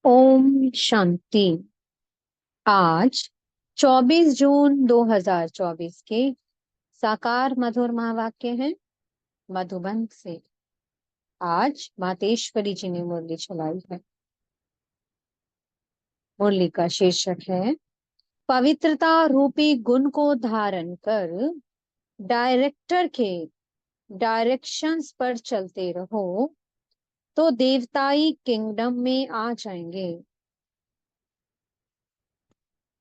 ओम शांति। आज 24 जून 2024 के साकार मधुर महावाक्य हैं मधुबन से। आज मातेश्वरी जी ने मुरली चलाई है। मुरली का शीर्षक है पवित्रता रूपी गुण को धारण कर डायरेक्टर के डायरेक्शंस पर चलते रहो तो देवताई किंगडम में आ जाएंगे।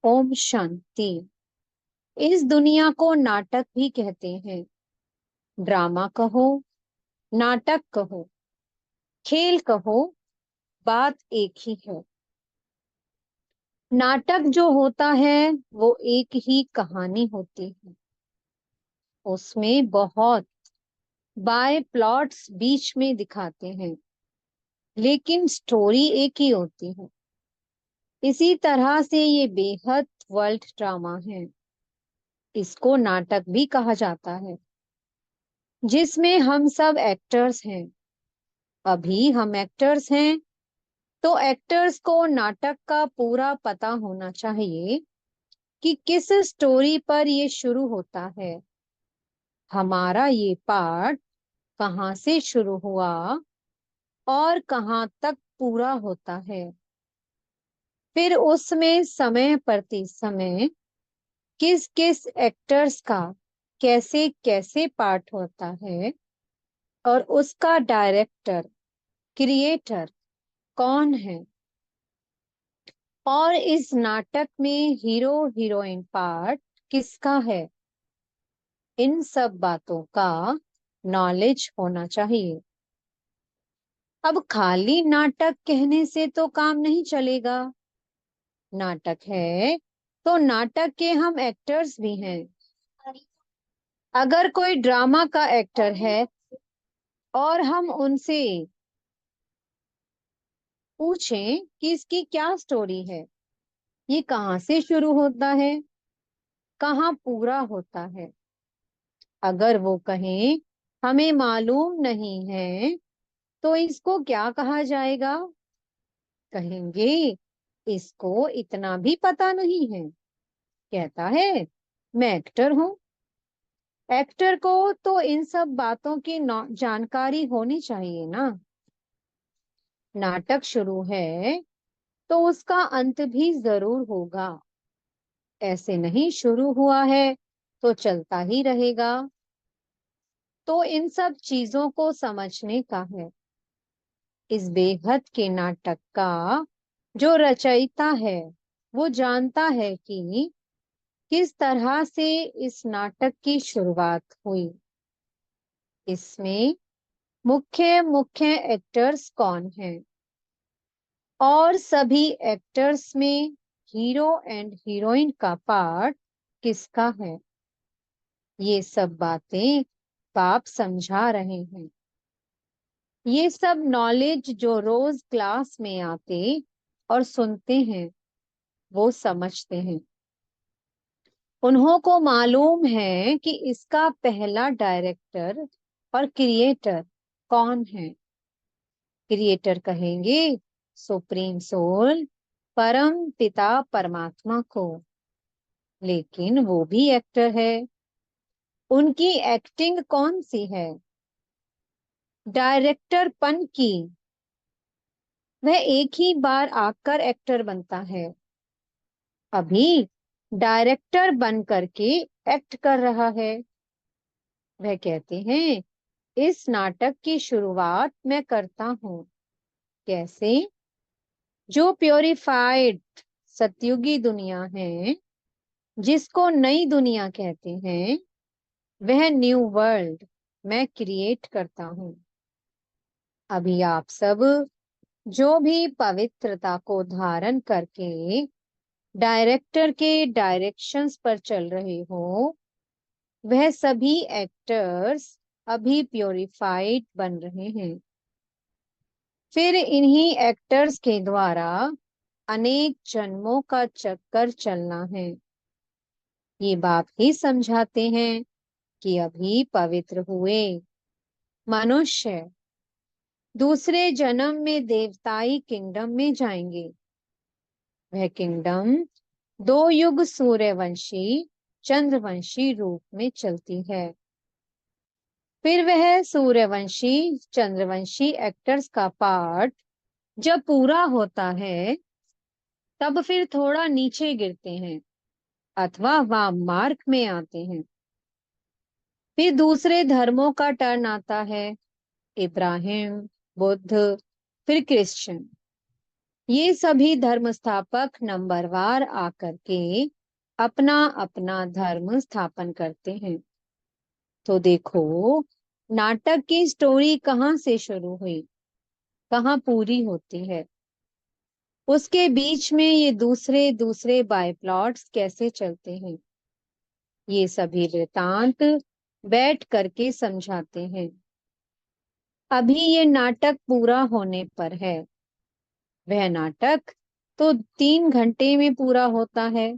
ओम शांति। इस दुनिया को नाटक भी कहते हैं। ड्रामा कहो, नाटक कहो, खेल कहो, बात एक ही है। नाटक जो होता है वो एक ही कहानी होती है। उसमें बहुत बाय प्लॉट्स बीच में दिखाते हैं, लेकिन स्टोरी एक ही होती है। इसी तरह से ये बेहद वर्ल्ड ड्रामा है। इसको नाटक भी कहा जाता है, जिसमें हम सब एक्टर्स हैं। अभी हम एक्टर्स हैं, तो एक्टर्स को नाटक का पूरा पता होना चाहिए कि किस स्टोरी पर ये शुरू होता है, हमारा ये पार्ट कहाँ से शुरू हुआ और कहाँ तक पूरा होता है। फिर उसमें समय प्रति समय किस किस एक्टर्स का कैसे कैसे पार्ट होता है और उसका डायरेक्टर क्रिएटर कौन है, और इस नाटक में हीरो हीरोइन पार्ट किसका है, इन सब बातों का नॉलेज होना चाहिए। अब खाली नाटक कहने से तो काम नहीं चलेगा। नाटक है तो नाटक के हम एक्टर्स भी हैं। अगर कोई ड्रामा का एक्टर है और हम उनसे पूछें कि इसकी क्या स्टोरी है, ये कहाँ से शुरू होता है, कहाँ पूरा होता है, अगर वो कहें हमें मालूम नहीं है, तो इसको क्या कहा जाएगा? कहेंगे इसको इतना भी पता नहीं है। कहता है मैं एक्टर हूं। एक्टर को तो इन सब बातों की जानकारी होनी चाहिए ना। नाटक शुरू है तो उसका अंत भी जरूर होगा। ऐसे नहीं शुरू हुआ है तो चलता ही रहेगा। तो इन सब चीजों को समझने का है। इस बेहद के नाटक का जो रचयिता है वो जानता है कि किस तरह से इस नाटक की शुरुआत हुई। इसमें मुख्य मुख्य एक्टर्स कौन हैं और सभी एक्टर्स में हीरो एंड हीरोइन का पार्ट किसका है, ये सब बातें बाप समझा रहे हैं। ये सब नॉलेज जो रोज क्लास में आते और सुनते हैं वो समझते हैं। उन्हों को मालूम है कि इसका पहला डायरेक्टर और क्रिएटर कौन है। क्रिएटर कहेंगे सुप्रीम सोल, परम पिता परमात्मा को। लेकिन वो भी एक्टर है। उनकी एक्टिंग कौन सी है? डायरेक्टर पन की। वह एक ही बार आकर एक्टर बनता है। अभी डायरेक्टर बन करके एक्ट कर रहा है। वह कहते हैं इस नाटक की शुरुआत मैं करता हूँ। कैसे? जो प्योरिफाइड सतयुगी दुनिया है, जिसको नई दुनिया कहते हैं, वह न्यू वर्ल्ड मैं क्रिएट करता हूँ। अभी आप सब जो भी पवित्रता को धारण करके डायरेक्टर के डायरेक्शंस पर चल रहे हो, वह सभी एक्टर्स अभी प्योरिफाइड बन रहे हैं। फिर इन्हीं एक्टर्स के द्वारा अनेक जन्मों का चक्कर चलना है। ये बात ही समझाते हैं कि अभी पवित्र हुए मनुष्य दूसरे जन्म में देवताई किंगडम में जाएंगे। वह किंगडम 2 युग सूर्यवंशी चंद्रवंशी रूप में चलती है। फिर वह सूर्यवंशी चंद्रवंशी एक्टर्स का पार्ट जब पूरा होता है, तब फिर थोड़ा नीचे गिरते हैं अथवा वाम मार्ग में आते हैं। फिर दूसरे धर्मों का टर्न आता है, इब्राहिम, बुद्ध, फिर क्रिश्चियन। ये सभी धर्म स्थापक नंबरवार आकर के अपना अपना धर्म स्थापन करते हैं। तो देखो, नाटक की स्टोरी कहाँ से शुरू हुई, कहाँ पूरी होती है, उसके बीच में ये दूसरे दूसरे बाय प्लॉट्स कैसे चलते हैं, ये सभी वृतांत बैठ करके समझाते हैं। अभी ये नाटक पूरा होने पर है। वह नाटक तो 3 घंटे में पूरा होता है,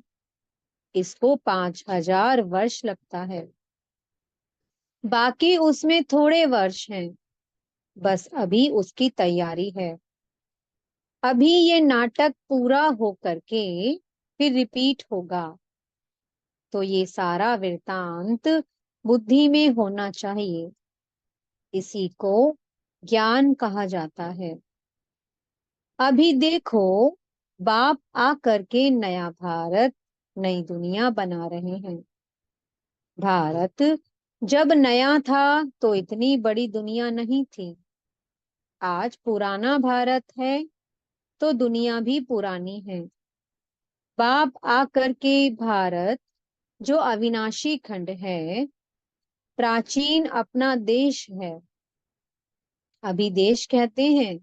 इसको 5000 वर्ष लगता है। बाकी उसमें थोड़े वर्ष हैं, बस अभी उसकी तैयारी है। अभी ये नाटक पूरा हो करके फिर रिपीट होगा। तो ये सारा वृतांत बुद्धि में होना चाहिए। इसी को ज्ञान कहा जाता है। अभी देखो, बाप आ करके नया भारत, नई दुनिया बना रहे हैं। भारत जब नया था तो इतनी बड़ी दुनिया नहीं थी। आज पुराना भारत है तो दुनिया भी पुरानी है। बाप आ करके भारत जो अविनाशी खंड है, प्राचीन अपना देश है। अभी देश कहते हैं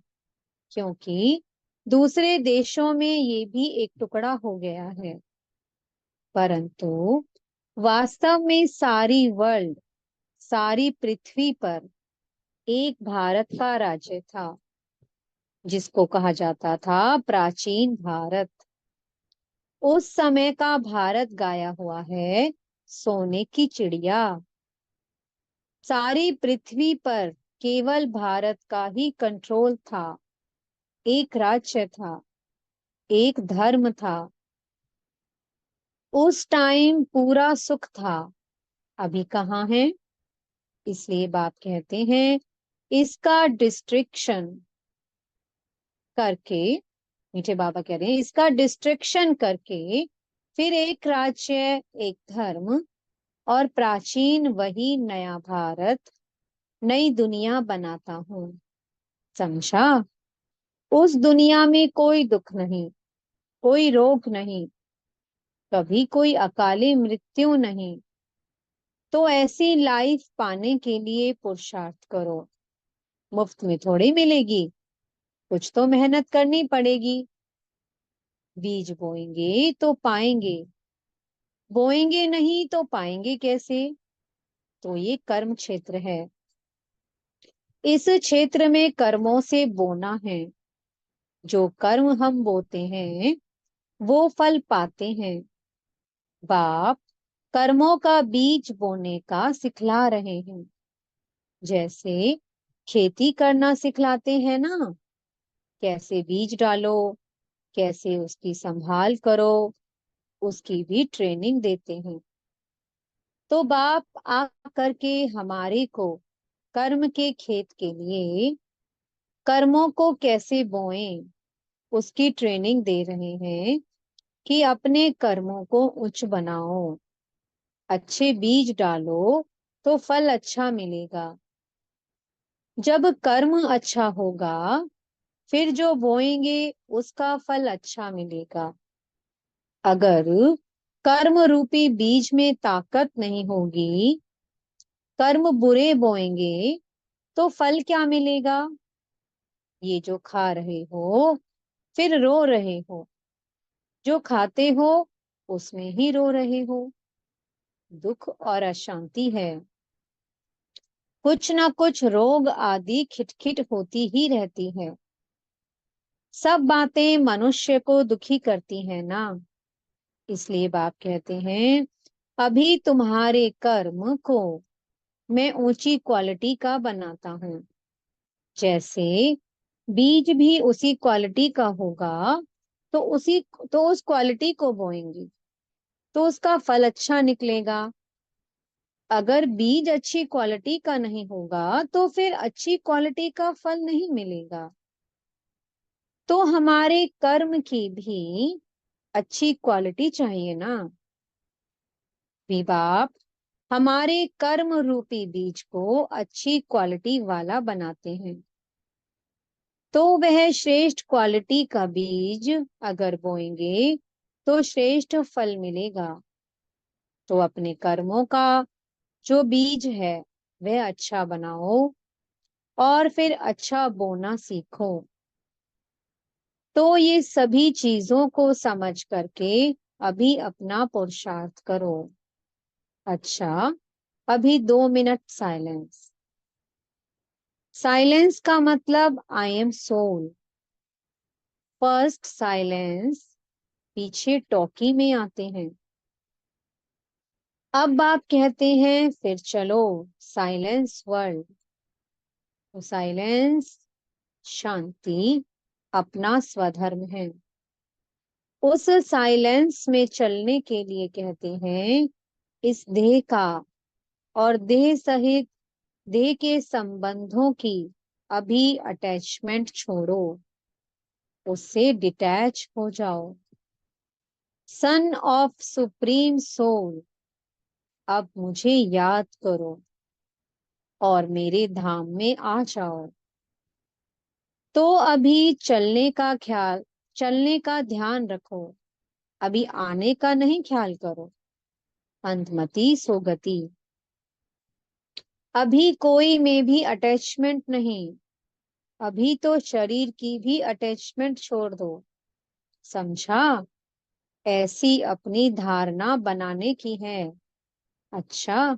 क्योंकि दूसरे देशों में ये भी एक टुकड़ा हो गया है, परंतु वास्तव में सारी वर्ल्ड, सारी पृथ्वी पर एक भारत का राज्य था, जिसको कहा जाता था प्राचीन भारत। उस समय का भारत गाया हुआ है सोने की चिड़िया। सारी पृथ्वी पर केवल भारत का ही कंट्रोल था। एक राज्य था, एक धर्म था। उस टाइम पूरा सुख था। अभी कहाँ है? इसलिए बाप कहते हैं, इसका डिस्ट्रिक्शन करके, मीठे बाबा कह रहे हैं, इसका डिस्ट्रिक्शन करके फिर एक राज्य, एक धर्म और प्राचीन वही नया भारत, नई दुनिया बनाता हूँ। समझा? उस दुनिया में कोई दुख नहीं, कोई रोग नहीं, कभी कोई अकाली मृत्यु नहीं। तो ऐसी लाइफ पाने के लिए पुरुषार्थ करो। मुफ्त में थोड़ी मिलेगी, कुछ तो मेहनत करनी पड़ेगी। बीज बोएंगे तो पाएंगे, बोएंगे नहीं तो पाएंगे कैसे? तो ये कर्म क्षेत्र है। इस क्षेत्र में कर्मों से बोना है। जो कर्म हम बोते हैं वो फल पाते हैं। बाप कर्मों का बीज बोने का सिखला रहे हैं। जैसे खेती करना सिखलाते हैं ना, कैसे बीज डालो, कैसे उसकी संभाल करो, उसकी भी ट्रेनिंग देते हैं। तो बाप आ करके हमारे को कर्म के खेत के लिए कर्मों को कैसे बोएं, उसकी ट्रेनिंग दे रहे हैं कि अपने कर्मों को उच्च बनाओ, अच्छे बीज डालो तो फल अच्छा मिलेगा। जब कर्म अच्छा होगा, फिर जो बोएंगे उसका फल अच्छा मिलेगा। अगर कर्म रूपी बीज में ताकत नहीं होगी, कर्म बुरे बोएंगे तो फल क्या मिलेगा? ये जो खा रहे हो फिर रो रहे हो, जो खाते हो उसमें ही रो रहे हो। दुख और अशांति है। कुछ ना कुछ रोग आदि खिटखिट होती ही रहती है। सब बातें मनुष्य को दुखी करती हैं ना। इसलिए बाप कहते हैं, अभी तुम्हारे कर्म को मैं ऊंची क्वालिटी का बनाता हूँ। जैसे बीज भी उसी क्वालिटी का होगा, तो उस क्वालिटी को बोएंगे तो उसका फल अच्छा निकलेगा। अगर बीज अच्छी क्वालिटी का नहीं होगा तो फिर अच्छी क्वालिटी का फल नहीं मिलेगा। तो हमारे कर्म की भी अच्छी क्वालिटी चाहिए ना। भी बाप हमारे कर्म रूपी बीज को अच्छी क्वालिटी वाला बनाते हैं, तो वह श्रेष्ठ क्वालिटी का बीज अगर बोएंगे तो श्रेष्ठ फल मिलेगा। तो अपने कर्मों का जो बीज है वह अच्छा बनाओ और फिर अच्छा बोना सीखो। तो ये सभी चीजों को समझ करके अभी अपना पुरुषार्थ करो। अच्छा, अभी 2 मिनट साइलेंस। साइलेंस का मतलब I am soul. First silence पीछे टॉकी में आते हैं। अब आप कहते हैं फिर चलो साइलेंस वर्ल्ड। तो साइलेंस, शांति अपना स्वधर्म है। उस साइलेंस में चलने के लिए कहते हैं इस देह का और देह सहित देह के संबंधों की अभी अटैचमेंट छोड़ो, उससे डिटैच हो जाओ। सन ऑफ सुप्रीम सोल, अब मुझे याद करो और मेरे धाम में आ जाओ। तो अभी चलने का ध्यान रखो, अभी आने का नहीं ख्याल करो। अंधमती सोगति, अभी कोई में भी अटैचमेंट नहीं। अभी तो शरीर की भी अटैचमेंट छोड़ दो। समझा? ऐसी अपनी धारणा बनाने की है। अच्छा,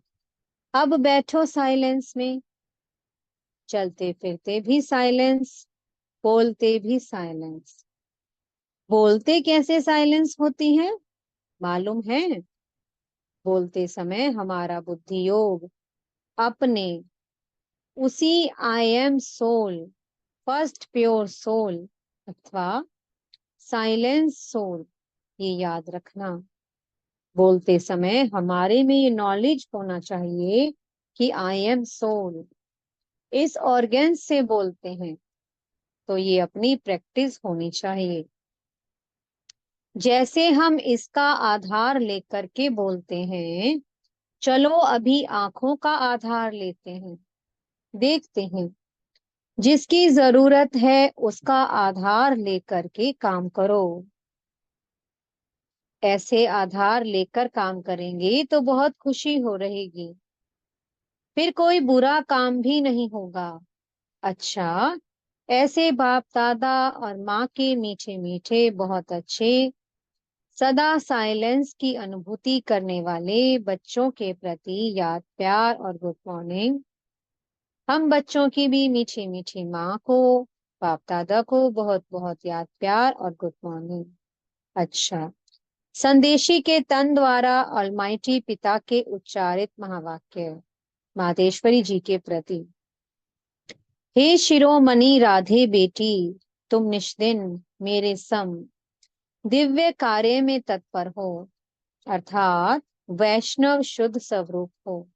अब बैठो साइलेंस में। चलते फिरते भी साइलेंस, बोलते भी साइलेंस। बोलते कैसे साइलेंस होती है मालूम है? बोलते समय हमारा बुद्धि योग अपने उसी I am soul, first pure soul अथवा साइलेंस सोल, ये याद रखना। बोलते समय हमारे में ये नॉलेज होना चाहिए कि आई एम सोल। इस ऑर्गन से बोलते हैं, तो ये अपनी प्रैक्टिस होनी चाहिए। जैसे हम इसका आधार लेकर के बोलते हैं, चलो अभी आंखों का आधार लेते हैं, देखते हैं। जिसकी जरूरत है उसका आधार लेकर के काम करो। ऐसे आधार लेकर काम करेंगे तो बहुत खुशी हो रहेगी, फिर कोई बुरा काम भी नहीं होगा। अच्छा, ऐसे बाप दादा और माँ के मीठे मीठे बहुत अच्छे सदा साइलेंस की अनुभूति करने वाले बच्चों के प्रति याद प्यार और गुड मॉर्निंग। हम बच्चों की भी मीठी मीठी माँ को, बाप दादा को बहुत बहुत याद प्यार और गुड मॉर्निंग। अच्छा, संदेशी के तन द्वारा ऑलमाइटी पिता के उच्चारित महावाक्य मातेश्वरी जी के प्रति। हे शिरोमणि राधे बेटी, तुम निष्दिन मेरे सम दिव्य कार्य में तत्पर हो, अर्थात वैष्णव शुद्ध स्वरूप हो,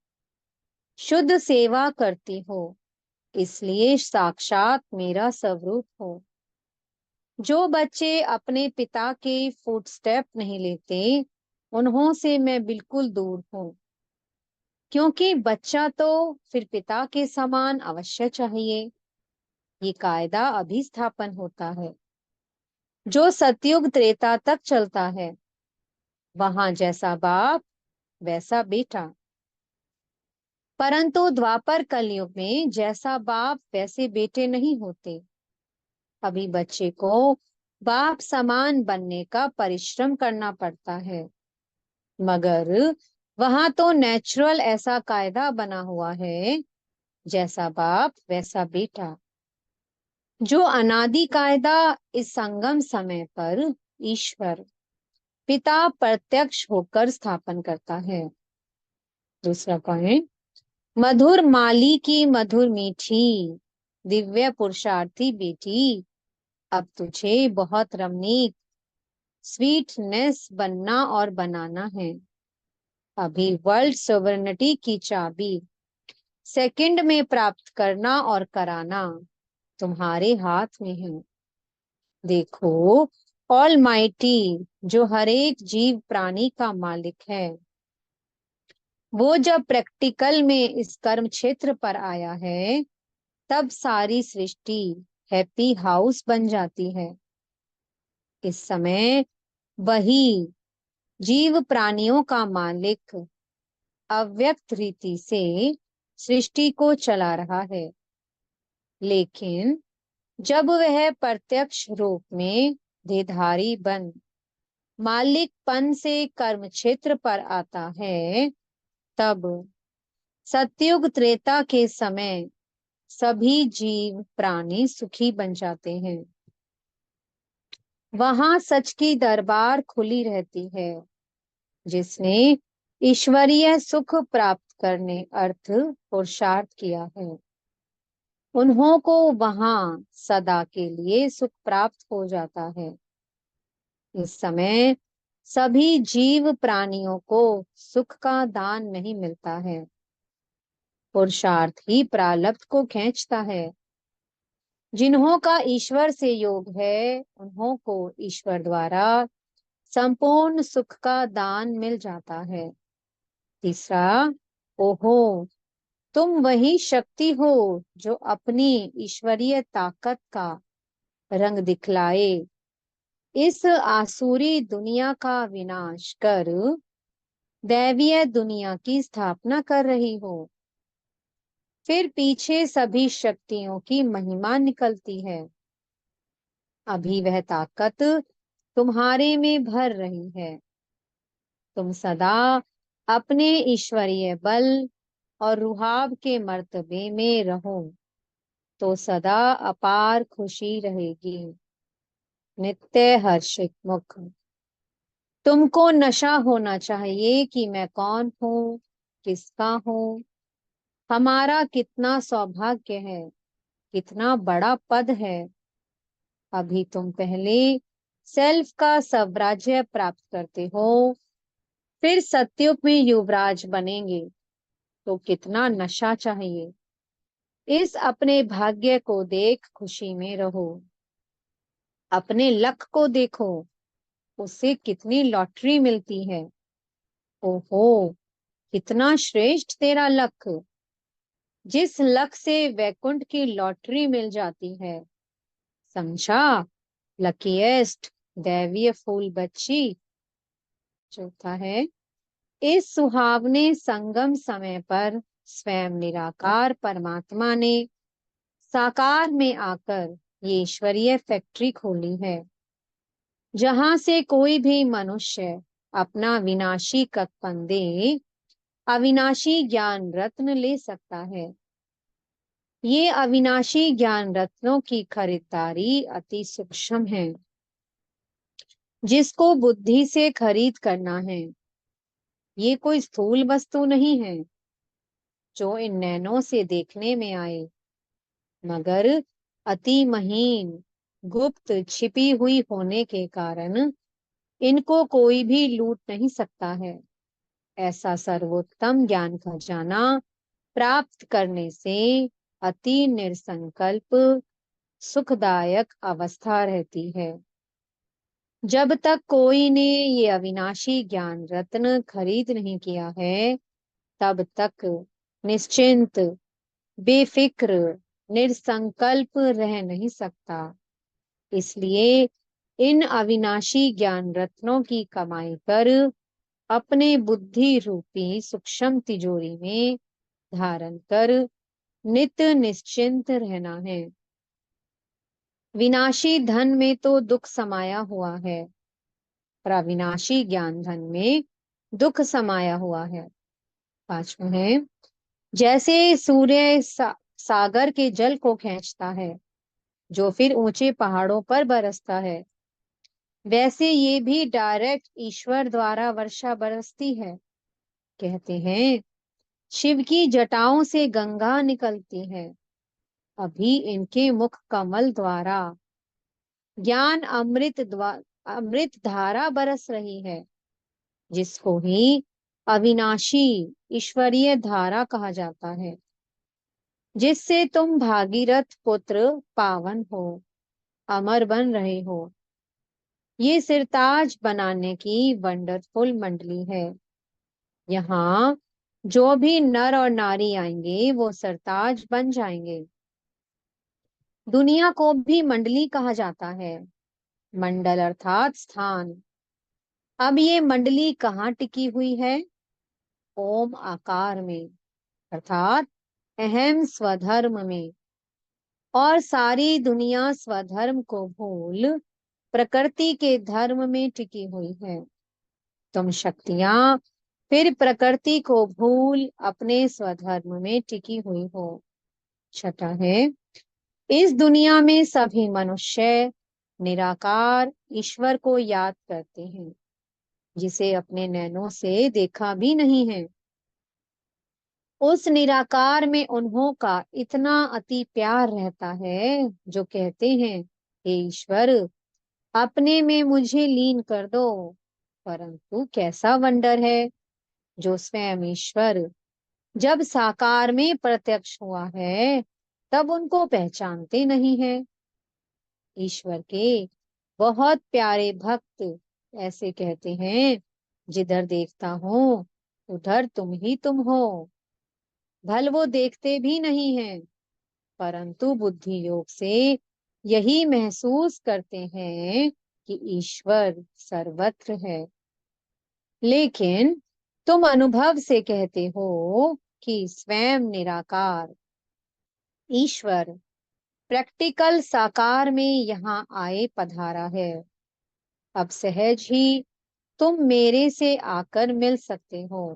शुद्ध सेवा करती हो, इसलिए साक्षात मेरा स्वरूप हो। जो बच्चे अपने पिता के फुटस्टेप नहीं लेते, उन्हों से मैं बिल्कुल दूर हूँ, क्योंकि बच्चा तो फिर पिता के समान अवश्य चाहिए। ये कायदा अभी स्थापन होता है जो सतयुग त्रेता तक चलता है। वहां जैसा बाप वैसा बेटा, परंतु द्वापर कलयुग में जैसा बाप वैसे बेटे नहीं होते। अभी बच्चे को बाप समान बनने का परिश्रम करना पड़ता है, मगर वहां तो नेचुरल ऐसा कायदा बना हुआ है, जैसा बाप वैसा बेटा। जो अनादि कायदा इस संगम समय पर ईश्वर पिता प्रत्यक्ष होकर स्थापन करता है। दूसरा पॉइंट, मधुर माली की मधुर मीठी दिव्य पुरुषार्थी बेटी, अब तुझे बहुत रमणीक स्वीटनेस बनना और बनाना है। अभी वर्ल्ड सॉवरेनिटी की चाबी सेकंड में प्राप्त करना और कराना तुम्हारे हाथ में है। देखो, ऑलमाइटी जो हर एक जीव प्राणी का मालिक है, वो जब प्रैक्टिकल में इस कर्म क्षेत्र पर आया है, तब सारी सृष्टि हैप्पी हाउस बन जाती है। इस समय वही जीव प्राणियों का मालिक अव्यक्त रीति से सृष्टि को चला रहा है, लेकिन जब वह प्रत्यक्ष रूप में देहधारी बन मालिकपन से कर्म क्षेत्र पर आता है, तब सतयुग त्रेता के समय सभी जीव प्राणी सुखी बन जाते हैं। वहां सच की दरबार खुली रहती है। जिसने ईश्वरीय सुख प्राप्त करने अर्थ पुरुषार्थ किया है, उन्हों को वहां सदा के लिए सुख प्राप्त हो जाता है। इस समय सभी जीव प्राणियों को सुख का दान नहीं मिलता है, पुरुषार्थ ही प्रारब्ध को खींचता है। जिन्हों का ईश्वर से योग है, उन्हों को ईश्वर द्वारा संपूर्ण सुख का दान मिल जाता है। तीसरा, ओहो, तुम वही शक्ति हो जो अपनी ईश्वरीय ताकत का रंग दिखलाए इस आसुरी दुनिया का विनाश कर दैवीय दुनिया की स्थापना कर रही हो। फिर पीछे सभी शक्तियों की महिमा निकलती है। अभी वह ताकत तुम्हारे में भर रही है। तुम सदा अपने ईश्वरीय बल और रुहाब के मर्तबे में रहो, तो सदा अपार खुशी रहेगी। नित्य हर्षित मुख। तुमको नशा होना चाहिए कि मैं कौन हूँ, किसका हूँ, हमारा कितना सौभाग्य है, कितना बड़ा पद है। अभी तुम पहले सेल्फ का साम्राज्य प्राप्त करते हो, फिर सतयुग में युवराज बनेंगे, तो कितना नशा चाहिए। इस अपने भाग्य को देख खुशी में रहो। अपने लक को देखो, उससे कितनी लॉटरी मिलती है। ओहो, कितना श्रेष्ठ तेरा लक, जिस लक से वैकुंठ की लॉटरी मिल जाती है। समझा, लकीएस्ट दैवीय फूल बच्ची। चौथा है, इस सुहावने संगम समय पर स्वयं निराकार परमात्मा ने साकार में आकर ये ईश्वरीय फैक्ट्री खोली है, जहां से कोई भी मनुष्य अपना विनाशी ककपंदे अविनाशी ज्ञान रत्न ले सकता है। ये अविनाशी ज्ञान रत्नों की खरीदारी अति सूक्ष्म है, जिसको बुद्धि से खरीद करना है। ये कोई स्थूल वस्तु नहीं है जो इन नैनों से देखने में आए, मगर अति महीन, गुप्त, छिपी हुई होने के कारण इनको कोई भी लूट नहीं सकता है। ऐसा सर्वोत्तम ज्ञान खजाना प्राप्त करने से अति निसंकल्प सुखदायक अवस्था रहती है। जब तक कोई ने ये अविनाशी ज्ञान रत्न खरीद नहीं किया है, तब तक निश्चिंत, बेफिक्र, निसंकल्प रह नहीं सकता। इसलिए इन अविनाशी ज्ञान रत्नों की कमाई कर अपने बुद्धि रूपी सूक्ष्म तिजोरी में धारण कर नित्य निश्चिंत रहना है। विनाशी धन में तो दुख समाया हुआ है, और अविनाशी ज्ञान धन में दुख समाया हुआ है। पांचवा है, जैसे सूर्य सागर के जल को खींचता है, जो फिर ऊंचे पहाड़ों पर बरसता है, वैसे ये भी डायरेक्ट ईश्वर द्वारा वर्षा बरसती है। कहते हैं शिव की जटाओं से गंगा निकलती है, अभी इनके मुख कमल द्वारा ज्ञान अमृत धारा बरस रही है, जिसको ही अविनाशी ईश्वरीय धारा कहा जाता है, जिससे तुम भागीरथ पुत्र पावन हो, अमर बन रहे हो। ये सिरताज बनाने की वंडरफुल मंडली है। यहाँ जो भी नर और नारी आएंगे वो सरताज बन जाएंगे। दुनिया को भी मंडली कहा जाता है, मंडल अर्थात स्थान। अब ये मंडली कहाँ टिकी हुई है? ओम आकार में, अर्थात अहम स्वधर्म में। और सारी दुनिया स्वधर्म को भूल प्रकृति के धर्म में टिकी हुई है। तुम शक्तियां फिर प्रकृति को भूल अपने स्वधर्म में टिकी हुई हो। छठा है, इस दुनिया में सभी मनुष्य निराकार ईश्वर को याद करते हैं, जिसे अपने नैनों से देखा भी नहीं है। उस निराकार में उन्हों का इतना अति प्यार रहता है, जो कहते हैं, हे ईश्वर, अपने में मुझे लीन कर दो। परंतु कैसा वंडर है, जो स्वयं ईश्वर जब साकार में प्रत्यक्ष हुआ है, तब उनको पहचानते नहीं है। ईश्वर के बहुत प्यारे भक्त ऐसे कहते हैं, जिधर देखता हूं उधर तुम हो। भल वो देखते भी नहीं हैं, परंतु बुद्धि योग से यही महसूस करते हैं कि ईश्वर सर्वत्र है। लेकिन तुम अनुभव से कहते हो कि स्वयं निराकार ईश्वर प्रैक्टिकल साकार में यहाँ आए पधारा है। अब सहज ही तुम मेरे से आकर मिल सकते हो।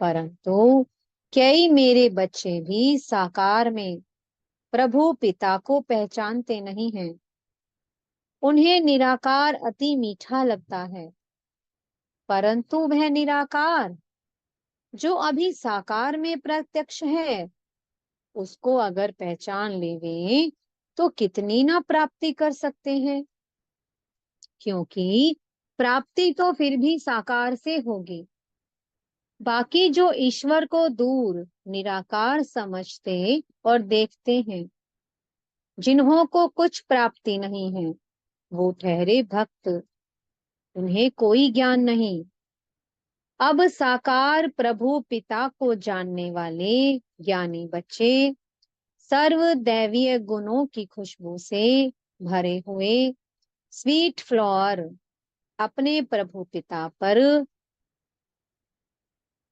परंतु कई मेरे बच्चे भी साकार में प्रभु पिता को पहचानते नहीं हैं। उन्हें निराकार अति मीठा लगता है, परंतु वह निराकार जो अभी साकार में प्रत्यक्ष है, उसको अगर पहचान लेवे तो कितनी ना प्राप्ति कर सकते हैं, क्योंकि प्राप्ति तो फिर भी साकार से होगी। बाकी जो ईश्वर को दूर निराकार समझते और देखते हैं, जिन्हों को कुछ प्राप्ति नहीं है, वो ठहरे भक्त, उन्हें कोई ज्ञान नहीं। अब साकार प्रभु पिता को जानने वाले ज्ञानी बच्चे सर्व दैवीय गुणों की खुशबू से भरे हुए स्वीट फ्लावर अपने प्रभु पिता पर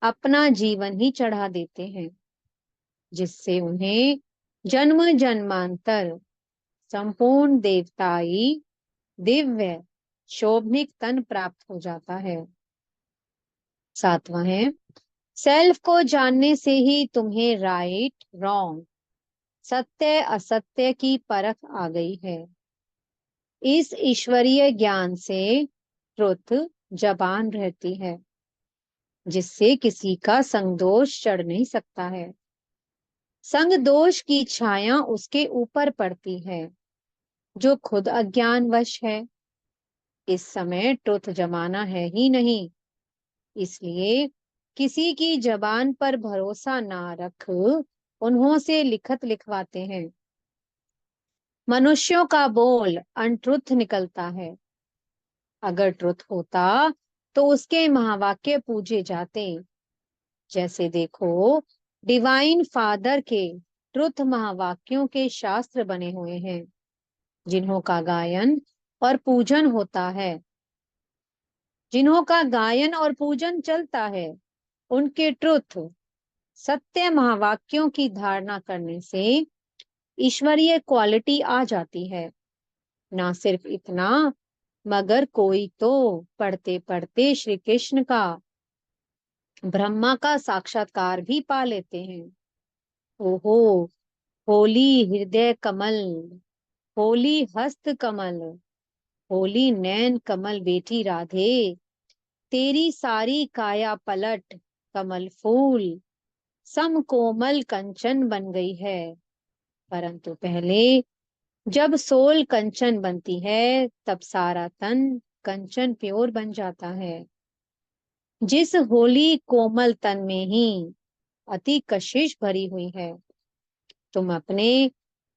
अपना जीवन ही चढ़ा देते हैं, जिससे उन्हें जन्म जन्मांतर संपूर्ण देवताई दिव्य शोभनिक तन प्राप्त हो जाता है। सातवां है, सेल्फ को जानने से ही तुम्हें राइट रॉन्ग सत्य असत्य की परख आ गई है। इस ईश्वरीय ज्ञान से ट्रुथ जबान रहती है, जिससे किसी का संग दोष चढ़ नहीं सकता है। संग दोष की छाया उसके ऊपर पड़ती है, जो खुद अज्ञानवश है। इस समय ट्रुथ जमाना है ही नहीं, इसलिए किसी की जबान पर भरोसा ना रख उन्हों से लिखत लिखवाते हैं। मनुष्यों का बोल अनट्रुथ निकलता है। अगर ट्रुथ होता तो उसके महावाक्य पूजे जाते। जैसे देखो, डिवाइन फादर के ट्रुथ महावाक्यों के शास्त्र बने हुए हैं, जिन्हों का गायन और पूजन होता है। जिन्हों का गायन और पूजन चलता है, उनके ट्रुथ सत्य महावाक्यों की धारणा करने से ईश्वरीय क्वालिटी आ जाती है। ना सिर्फ इतना, मगर कोई तो पढ़ते पढ़ते श्री कृष्ण का ब्रह्मा का साक्षात्कार भी पा लेते हैं। ओहो, होली हृदय कमल, होली हस्त कमल, होली नैन कमल बेटी राधे, तेरी सारी काया पलट कमल फूल सम कोमल कंचन बन गई है। परंतु पहले जब सोल कंचन बनती है तब सारा तन कंचन प्योर बन जाता है। जिस होली कोमल तन में ही अति कशिश भरी हुई है, तुम अपने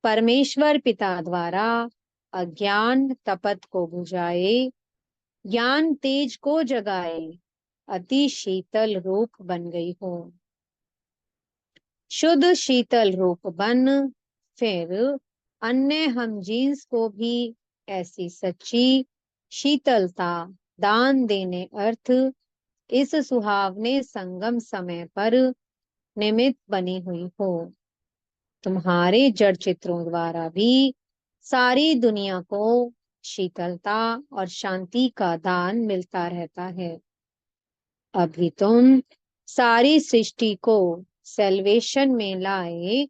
परमेश्वर पिता द्वारा अज्ञान तपत को बुझाए, ज्ञान तेज को जगाए अति शीतल रूप बन गई हो। शुद्ध शीतल रूप बन फिर अन्य हम जीन्स को भी ऐसी सच्ची शीतलता दान देने अर्थ इस सुहावने संगम समय पर निमित्त बनी हुई हो। तुम्हारे जड़ चित्रों द्वारा भी सारी दुनिया को शीतलता और शांति का दान मिलता रहता है। अभी तुम सारी सृष्टि को सेल्वेशन में लाए,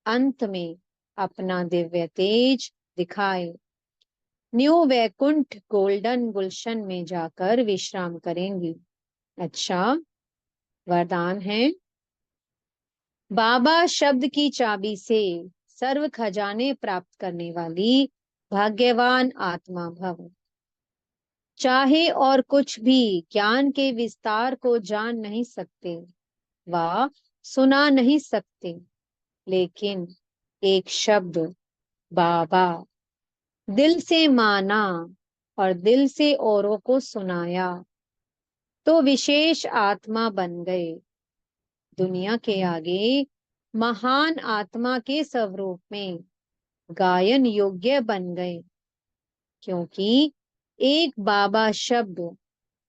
अंत में अपना दिव्य तेज दिखाए, न्यू वैकुंठ गोल्डन गुलशन में जाकर विश्राम करेंगी। अच्छा, वरदान है, बाबा शब्द की चाबी से सर्व खजाने प्राप्त करने वाली भाग्यवान आत्मा भव। चाहे और कुछ भी ज्ञान के विस्तार को जान नहीं सकते व सुना नहीं सकते, लेकिन एक शब्द बाबा दिल से माना और दिल से औरों को सुनाया तो विशेष आत्मा बन गए। दुनिया के आगे महान आत्मा के स्वरूप में गायन योग्य बन गए, क्योंकि एक बाबा शब्द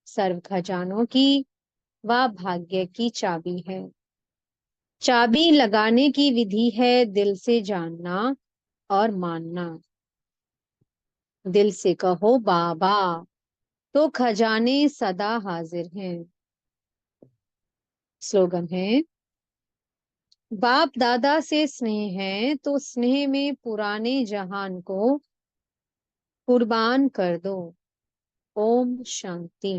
सर्व खजानों की व भाग्य की चाबी है। चाबी लगाने की विधि है दिल से जानना और मानना। दिल से कहो बाबा तो खजाने सदा हाजिर हैं। स्लोगन है, बाप दादा से स्नेह है तो स्नेह में पुराने जहान को कुर्बान कर दो। ओम शांति।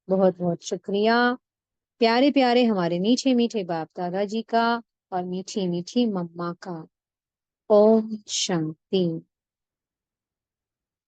बहुत बहुत शुक्रिया प्यारे प्यारे हमारे मीठे मीठे बाप दादाजी का और मीठी मीठी मम्मा का। ओम शांति।